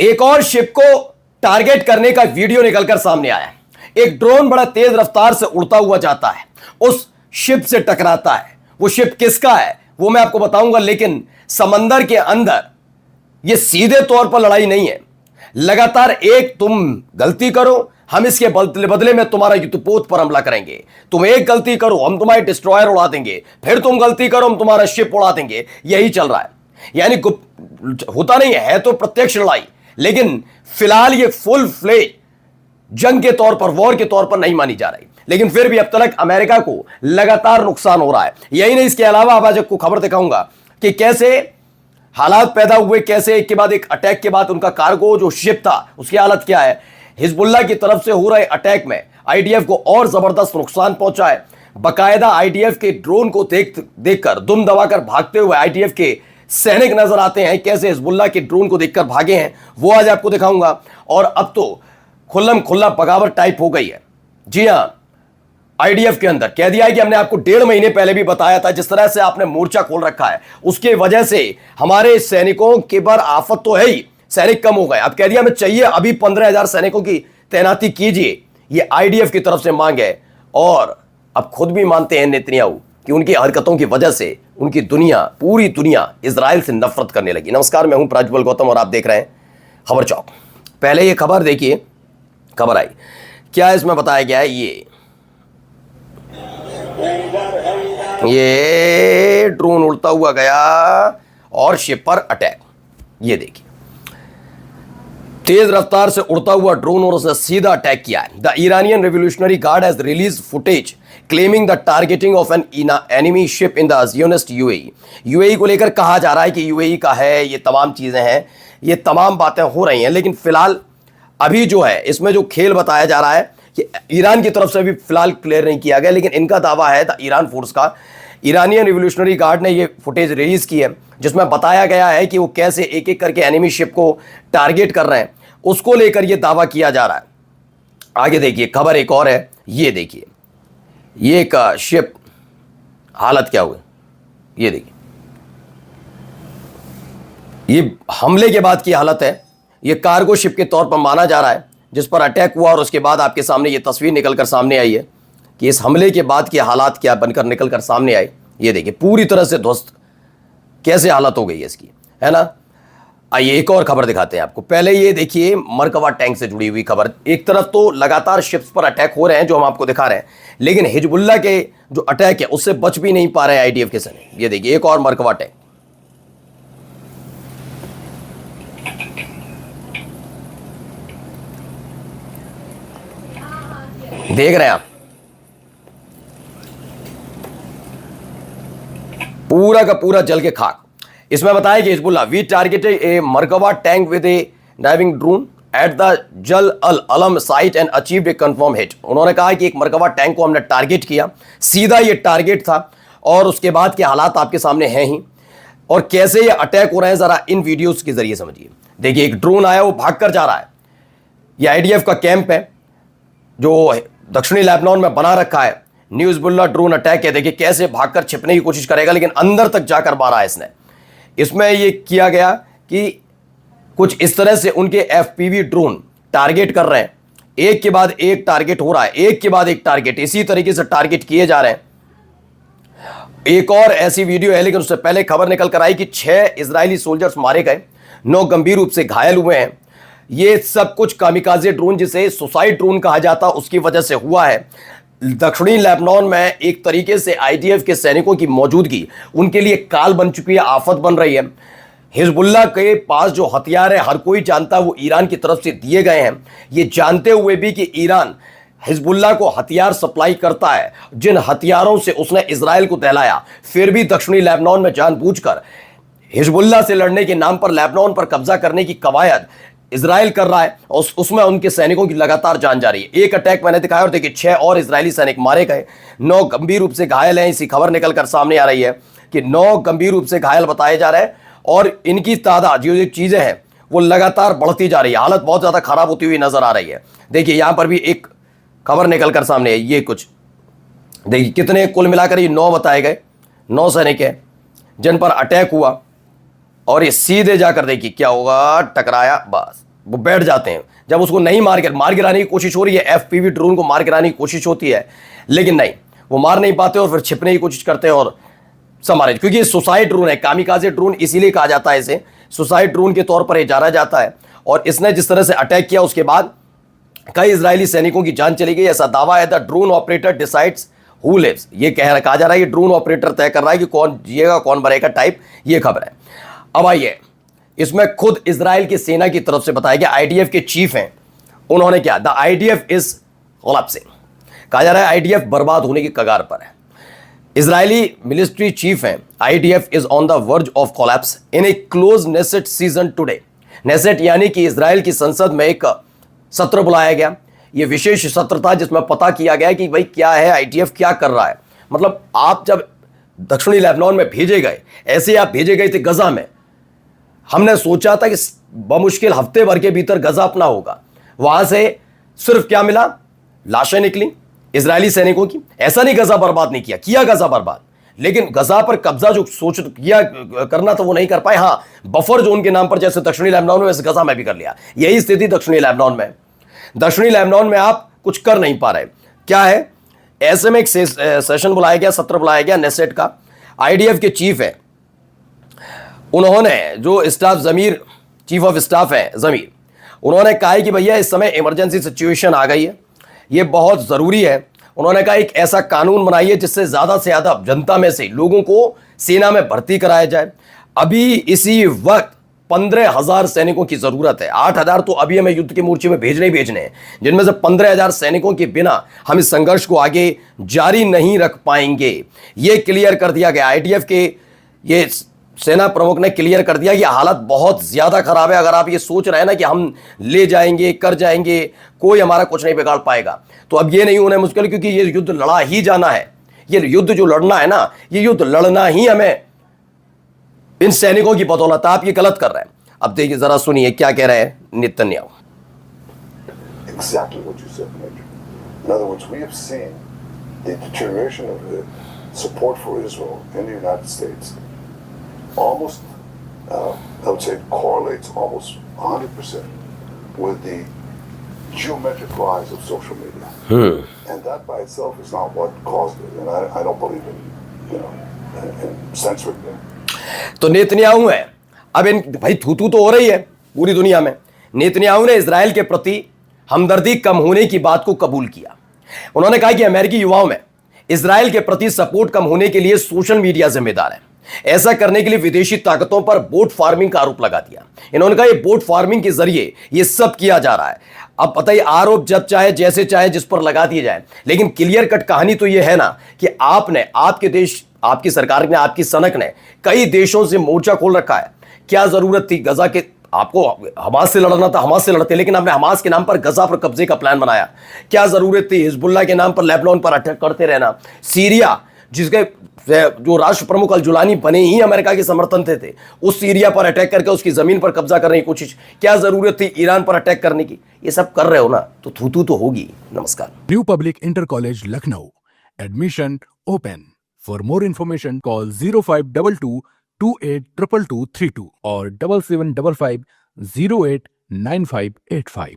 एक और शिप को टारगेट करने का वीडियो निकलकर सामने आया। एक ड्रोन बड़ा तेज रफ्तार से उड़ता हुआ जाता है, उस शिप से टकराता है। वो शिप किसका है वो मैं आपको बताऊंगा, लेकिन समंदर के अंदर यह सीधे तौर पर लड़ाई नहीं है। लगातार एक तुम गलती करो, हम इसके बदले में तुम्हारा युद्धपोत पर हमला करेंगे। तुम एक गलती करो, हम तुम्हारे डिस्ट्रॉयर उड़ा देंगे। फिर तुम गलती करो, हम तुम्हारा शिप उड़ा देंगे। यही चल रहा है। यानी होता नहीं है तो प्रत्यक्ष लड़ाई, लेकिन फिलहाल ये फुल फ्लेज जंग के तौर पर, वॉर के तौर पर नहीं मानी जा रही। लेकिन फिर भी अब तक अमेरिका को लगातार नुकसान हो रहा है। यही नहीं, इसके अलावा अब आज आपको खबर दिखाऊंगा कि कैसे हालात पैदा हुए, कैसे एक के बाद एक अटैक के बाद उनका कार्गो जो शिप था उसकी हालत क्या है। हिजबुल्लाह की तरफ से हो रहे अटैक में आईडीएफ को और जबरदस्त नुकसान पहुंचा है। बकायदा आईडीएफ के ड्रोन को देखकर दुम दबाकर भागते हुए आईडीएफ के सैनिक नजर आते हैं। कैसे हिजबुल्लाह के ड्रोन को देखकर भागे हैं वो आज आपको दिखाऊंगा। और अब तो खुल्लम खुल्ला बगावत टाइप हो गई है। जी हां, आईडीएफ के अंदर कह दिया है कि हमने आपको 1.5 महीने पहले भी बताया था, जिस तरह से आपने मोर्चा खोल रखा है उसके वजह से हमारे सैनिकों के पर आफत तो है ही, सैनिक कम हो गए। अब कह दिया हमें चाहिए अभी 15,000 सैनिकों की तैनाती कीजिए। ये आईडीएफ की तरफ से मांग है। और अब खुद भी मानते हैं नेतन्याहू कि उनकी हरकतों की वजह से उनकी दुनिया, पूरी दुनिया इजराइल से नफरत करने लगी। नमस्कार, मैं हूं प्रज्वल गौतम और आप देख रहे हैं खबर चौक। पहले ये खबर देखिए, खबर आई क्या है, इसमें बताया गया है ये ड्रोन उड़ता हुआ गया और शिप पर अटैक। ये देखिए, तेज रफ्तार से उड़ता हुआ ड्रोन और उसने सीधा अटैक किया है। The Iranian revolutionary guard has release footage claiming the targeting of an enemy ship in the Zionist UAE. UAE को लेकर कहा जा रहा है कि यूएई का है, ये तमाम चीजें हैं, ये तमाम बातें हो रही हैं। लेकिन फिलहाल अभी जो है इसमें जो खेल बताया जा रहा है कि ईरान की तरफ से भी फिलहाल क्लियर नहीं किया गया, लेकिन इनका दावा है द ईरान फोर्स का, ईरानियन रिवोल्यूशनरी गार्ड ने ये फुटेज रिलीज की है जिसमें बताया गया है कि वो कैसे एक एक करके एनिमी शिप को टारगेट कर रहे हैं, उसको लेकर ये दावा किया जा रहा है। आगे देखिए, खबर एक और है, ये देखिए ये एक शिप, हालत क्या हुई ये देखिए, ये हमले के बाद की हालत है। ये कार्गो शिप के तौर पर माना जा रहा है जिस पर अटैक हुआ, और उसके बाद आपके सामने ये तस्वीर निकलकर सामने आई है कि इस हमले के बाद के हालात क्या बनकर निकलकर सामने आए। ये देखिए पूरी तरह से ध्वस्त कैसे हालत हो गई है इसकी, है ना। आइए एक और खबर दिखाते हैं आपको। पहले ये देखिए मरकवा टैंक से जुड़ी हुई खबर। एक तरफ तो लगातार शिप्स पर अटैक हो रहे हैं जो हम आपको दिखा रहे हैं, लेकिन हिजबुल्लाह के जो अटैक है उससे बच भी नहीं पा रहे हैं आईडीएफ के सैनिक। ये देखिए एक और मरकवा टैंक, देख रहे हैं आप, पूरा का पूरा जल के खाक। इसमें बताया कि Hezbollah we targeted a Merkava tank with a diving drone at the Jal al Alam site and achieved a confirm hit. उन्होंने कहा कि एक मरकवा टैंक को हमने टारगेट किया, सीधा ये टारगेट था, और उसके बाद के हालात आपके सामने हैं ही। और कैसे ये अटैक हो रहे हैं जरा इन वीडियोस के जरिए समझिए। देखिए एक ड्रोन आया, वो भागकर जा रहा है। ये आईडीएफ का कैंप है जो दक्षिणी लेबनान में बना रखा है। न्यू हिजबुल्लाह ड्रोन अटैक है। देखिए कैसे भागकर छिपने की कोशिश करेगा, लेकिन अंदर तक जाकर मारा है इसने। इसमें यह किया गया कि कुछ इस तरह से उनके एफपीवी ड्रोन टारगेट कर रहे हैं, एक के बाद एक टारगेट हो रहा है, एक के बाद एक टारगेट, इसी तरीके से टारगेट किए जा रहे हैं। एक और ऐसी वीडियो है, लेकिन उससे पहले खबर निकल कर आई कि 6 इजरायली सोल्जर्स मारे गए, 9 गंभीर रूप से घायल हुए हैं। ये सब कुछ कामिकाजे ड्रोन, जिसे सुसाइड ड्रोन कहा जाता, उसकी वजह से हुआ है। दक्षिणी लेबनान में एक तरीके से आईडीएफ के सैनिकों की मौजूदगी उनके लिए काल बन चुकी है, आफत बन रही है। हिजबुल्लाह के पास जो हथियार है हर कोई जानता है वो ईरान की तरफ से दिए गए हैं। ये जानते हुए भी कि ईरान हिजबुल्लाह को हथियार सप्लाई करता है, जिन हथियारों से उसने इजराइल को दहलाया, फिर भी दक्षिणी लेबनान में जानबूझकर हिजबुल्लाह से लड़ने के नाम पर लेबनान पर कब्जा करने की कवायद इजराइल कर रहा है, और उसमें उनके सैनिकों की लगातार जान जा रही है। एक अटैक मैंने दिखाया और देखिए 6 और इजरायली सैनिक मारे गए, 9 गंभीर रूप से घायल हैं। इसी खबर निकलकर सामने आ रही है कि 9 गंभीर रूप से घायल बताए जा रहे हैं, और इनकी तादाद जो चीजें हैं वो लगातार बढ़ती जा रही है। हालत बहुत ज्यादा खराब होती हुई नजर आ रही है। देखिए यहां पर भी एक खबर निकलकर सामने है, ये कुछ देखिए कितने कुल मिलाकर ये 9 बताए गए, 9 सैनिक हैं जिन पर अटैक हुआ, और ये सीधे जाकर देखिए क्या होगा, टकराया, बस वो बैठ जाते हैं। जब उसको नहीं मार गिराने की कोशिश हो रही है, एफपीवी ड्रोन को मार गिराने की कोशिश होती है, लेकिन नहीं, वो मार नहीं पाते और फिर छिपने की कोशिश करते हैं और समारे, क्योंकि ये सुसाइड ड्रोन है। कामिकाजे ड्रोन इसीलिए कहा जाता है, इसे सुसाइड ड्रोन के तौर पर ये जाना जाता है। और इसने जिस तरह से अटैक किया उसके बाद कई इजरायली सैनिकों की जान चली गई, ऐसा दावा है। The drone operator decides who lives, ये कहा जा रहा है कि ड्रोन ऑपरेटर तय कर रहा है कि कौन जिएगा कौन मरेगा, टाइप ये खबर है। अब आइए, इसमें खुद इजराइल की सेना की तरफ से बताया गया, आईडीएफ के चीफ हैं, उन्होंने क्या, द आईडीएफ इज कोलैप्सिंग, कहा जा रहा है आईडीएफ बर्बाद होने की कगार पर है। इजरायली मिलिट्री चीफ हैं, IDF is on the verge of collapse in A close Knesset season today. Knesset यानी कि इजराइल की संसद में एक सत्र बुलाया गया, यह विशेष सत्र था जिसमें पता किया गया कि भाई क्या है, आईडीएफ क्या कर रहा है। मतलब आप जब दक्षिणी लेबनान में भेजे गए, ऐसे आप भेजे गए थे गजा में, हमने सोचा था कि बमुश्किल हफ्ते भर के भीतर गजा अपना होगा, वहां से सिर्फ क्या मिला, लाशें निकली इजरायली सैनिकों की। ऐसा नहीं गजा बर्बाद नहीं किया, किया गजा बर्बाद, लेकिन गजा पर कब्जा जो सोच किया करना था वो नहीं कर पाए। हाँ, बफर जोन के नाम पर जैसे दक्षिणी लेबनान में, वैसे गजा में भी कर लिया। यही स्थिति दक्षिणी लेबनान में। दक्षिणी लेबनान में आप कुछ कर नहीं पा रहे, क्या है, ऐसे में एक सेशन बुलाया गया, सत्र बुलाया गया नेसेट का। आईडीएफ के चीफ है, उन्होंने जो staff Zamir, chief of staff है जमीर, उन्होंने कहा है कि भैया इस समय इमरजेंसी सिचुएशन आ गई है, ये बहुत ज़रूरी है। उन्होंने कहा एक ऐसा कानून बनाइए जिससे ज़्यादा से ज़्यादा जनता में से लोगों को सेना में भर्ती कराया जाए। अभी इसी वक्त 15,000 सैनिकों की ज़रूरत है। 8,000 तो अभी हमें युद्ध के मोर्चे में भेजने ही भेजने हैं, जिनमें से 15,000 सैनिकों के बिना हम इस संघर्ष को आगे जारी नहीं रख पाएंगे। ये क्लियर कर दिया गया। आईडीएफ के ये सेना प्रमुख ने क्लियर कर दिया कि हालत बहुत ज़्यादा खराब है। अगर आप ये सोच रहे हैं ना कि हम ले जाएंगे, कर जाएंगे, कोई हमारा कुछ नहीं बिगाड़ पाएगा, तो अब ये नहीं होने मुश्किल, क्योंकि ये युद्ध लड़ा ही जाना है। ये युद्ध जो लड़ना है ना, ये युद्ध लड़ना ही हमें इन सैनिकों की बदौलत। आप ये गलत कर रहे हैं। अब देखिए, जरा सुनिए क्या कह रहे हैं Netanyahu. Exactly what you said, Major. In other words, we have seen the deterioration of the support for Israel in the United States almost, I would say, correlates almost 100% with the geometric rise of social media. And that by itself is not what caused it. And I don't believe in censoring them. तो Netanyahu है, अब इन भाई थू तो हो रही है पूरी दुनिया में। नेतन्याहू ने इजराइल के प्रति हमदर्दी कम होने की बात को कबूल किया। उन्होंने कहा कि अमेरिकी युवाओं में इजराइल के प्रति सपोर्ट कम होने के लिए सोशल मीडिया जिम्मेदार है। ऐसा करने के लिए विदेशी ताकतों पर बोट फार्मिंग का आरोप लगा दिया। इन्होंने कहा ये बोट फार्मिंग के जरिए ये सब किया जा रहा है। अब पता ही, आरोप जब चाहे जैसे चाहे जिस पर लगा दिए जाए, लेकिन क्लियर कट कहानी तो ये है ना कि आपने, आपके देश, आपकी सरकार ने, आपकी सनक ने कई देशों से मोर्चा खोल रखा है। क्या जरूरत थी गजा के, आपको हमास से लड़ना था, हमास से लड़ते, लेकिन आपने हमास के नाम पर गजा पर कब्जे का प्लान बनाया। क्या जरूरत थी हिजबुल्लाह के नाम पर लेबनान पर अटैक करते रहना। सीरिया, जिसके जो राष्ट्र प्रमुख अल जुलानी बने ही अमेरिका के समर्थन थे, उस सीरिया पर अटैक करके उसकी जमीन पर कब्जा करने की कोशिश। क्या जरूरत थी ईरान पर अटैक करने की। ये सब कर रहे हो ना, तो थूथू तो होगी। नमस्कार। New public inter college Lucknow, admission open. For more information call 0522 282232 और 7755 089585।